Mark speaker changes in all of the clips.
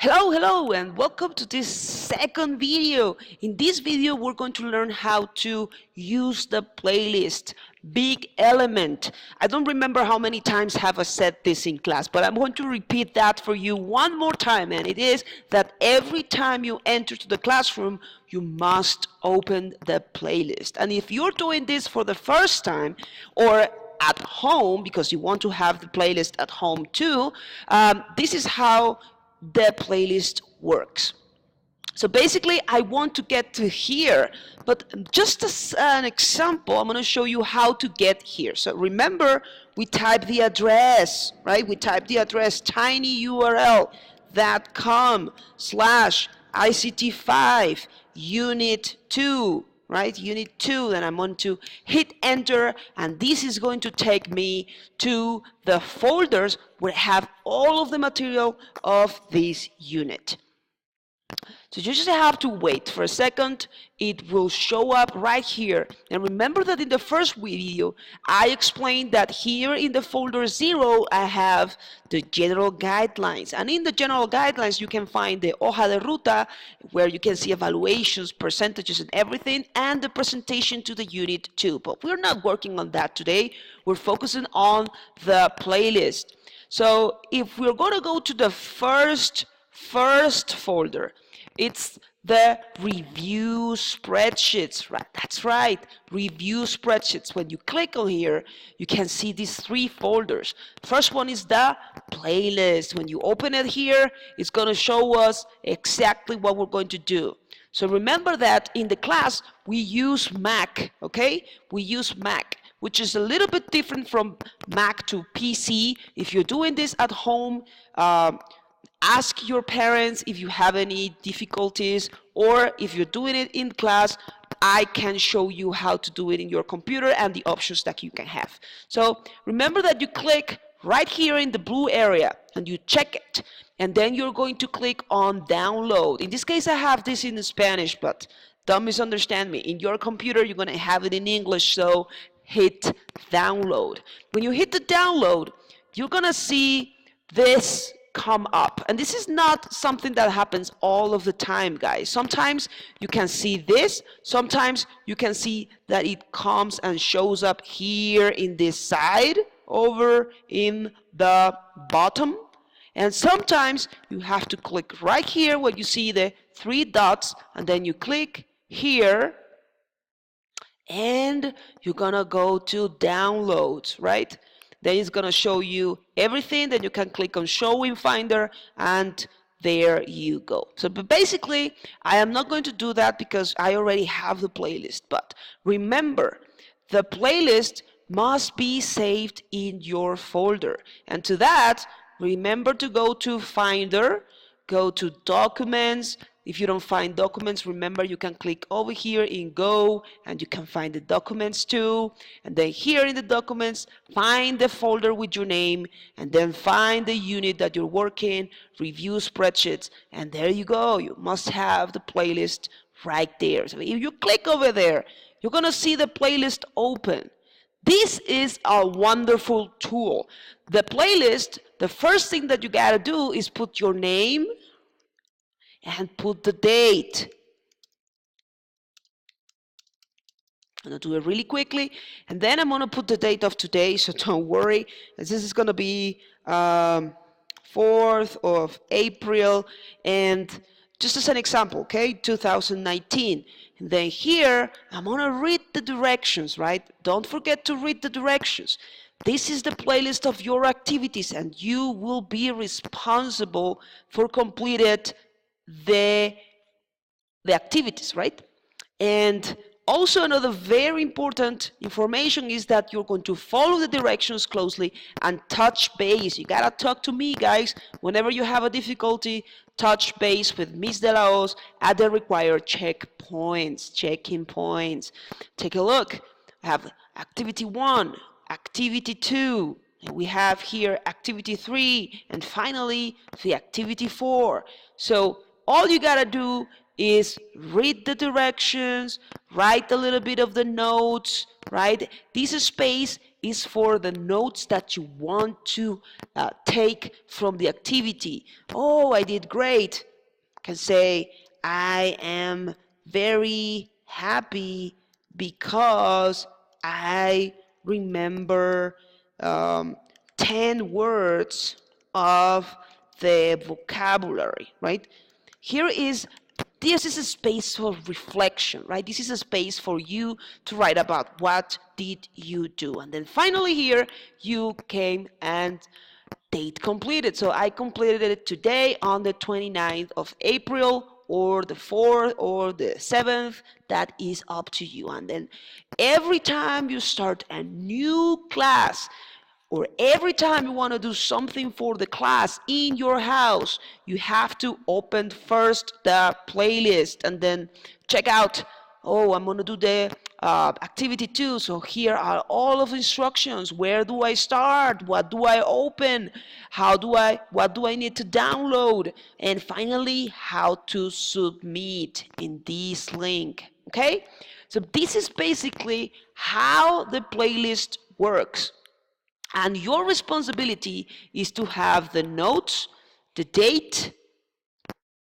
Speaker 1: Hello, and welcome to this second video. In this video, we're going to learn how to use the playlist. Big element. I don't remember how many times have I said this in class, but I'm going to repeat that for you one more time, and it is that every time you enter to the classroom, you must open the playlist. And if you're doing this for the first time, or at home, because you want to have the playlist at home too, this is how the playlist works. So basically, I want to get to here, but just as an example, I'm going to show you how to get here. So remember, we type the address, right? We type the address tinyurl.com/ICT5 unit 2, right? Unit 2, then I'm going to hit enter, and this is going to take me to the folders where I have all of the material of this unit. So you just have to wait for a second. It will show up right here. And remember that in the first video, I explained that here in the folder 0, I have the general guidelines. And in the general guidelines, you can find the hoja de ruta, where you can see evaluations, percentages, and everything, and the presentation to the unit 2. But we're not working on that today. We're focusing on the playlist. So if we're going to go to the first folder, it's the review spreadsheets, right? That's right, review spreadsheets. When you click on here, you can see these 3 folders. First one is the playlist. When you open it here, it's going to show us exactly what we're going to do. So remember that in the class, we use Mac, okay? We use Mac, which is a little bit different from Mac to PC. If you're doing this at home, ask your parents if you have any difficulties, or if you're doing it in class, I can show you how to do it in your computer and the options that you can have. So remember that you click right here in the blue area and you check it, and then you're going to click on download. In this case, I have this in Spanish, but don't misunderstand me. In your computer, you're going to have it in English, so hit download. When you hit the download, you're going to see this come up, and this is not something that happens all of the time, guys. Sometimes you can see this, sometimes you can see that it comes and shows up here in this side over in the bottom, and sometimes you have to click right here where you see the 3 dots, and then you click here and you're gonna go to downloads, right? Then it's going to show you everything. Then you can click on Show in Finder, and there you go. So but basically, I am not going to do that because I already have the playlist. But remember, the playlist must be saved in your folder. And to that, remember to go to Finder, go to Documents. If you don't find documents, remember you can click over here in Go, and you can find the documents too. And then here in the documents, find the folder with your name, and then find the unit that you're working, review spreadsheets, and there you go. You must have the playlist right there. So if you click over there, you're going to see the playlist open. This is a wonderful tool. The playlist, the first thing that you got to do is put your name and put the date. I'm going to do it really quickly, and then I'm going to put the date of today, so don't worry. This is going to be 4th of April, and just as an example, okay, 2019. And then here, I'm going to read the directions, right? Don't forget to read the directions. This is the playlist of your activities, and you will be responsible for completed the activities, right? And also another very important information is that you're going to follow the directions closely and touch base. You gotta talk to me, guys. Whenever you have a difficulty, touch base with Miss De La Hoz at the required checkpoints, check-in points. Take a look. I have activity 1, activity 2, and we have here activity 3, and finally the activity 4. So all you gotta do is read the directions, write a little bit of the notes, right? This space is for the notes that you want to take from the activity. Oh, I did great. Can say, I am very happy because I remember 10 words of the vocabulary, right? This is a space for reflection, right? This is a space for you to write about what did you do. And then finally here, you came and date completed. So I completed it today on the 29th of April, or the 4th or the 7th. That is up to you. And then every time you start a new class, or every time you want to do something for the class in your house, you have to open first the playlist and then check out, oh, I'm going to do the activity 2. So here are all of the instructions. Where do I start? What do I open? What do I need to download? And finally, how to submit in this link. Okay? So this is basically how the playlist works. And your responsibility is to have the notes, the date,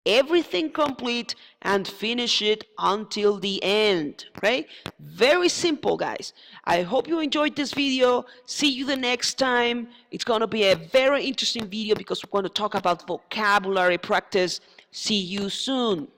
Speaker 1: everything complete, and finish it until the end, right? Very simple, guys. I hope you enjoyed this video. See you the next time. It's going to be a very interesting video because we're going to talk about vocabulary practice. See you soon.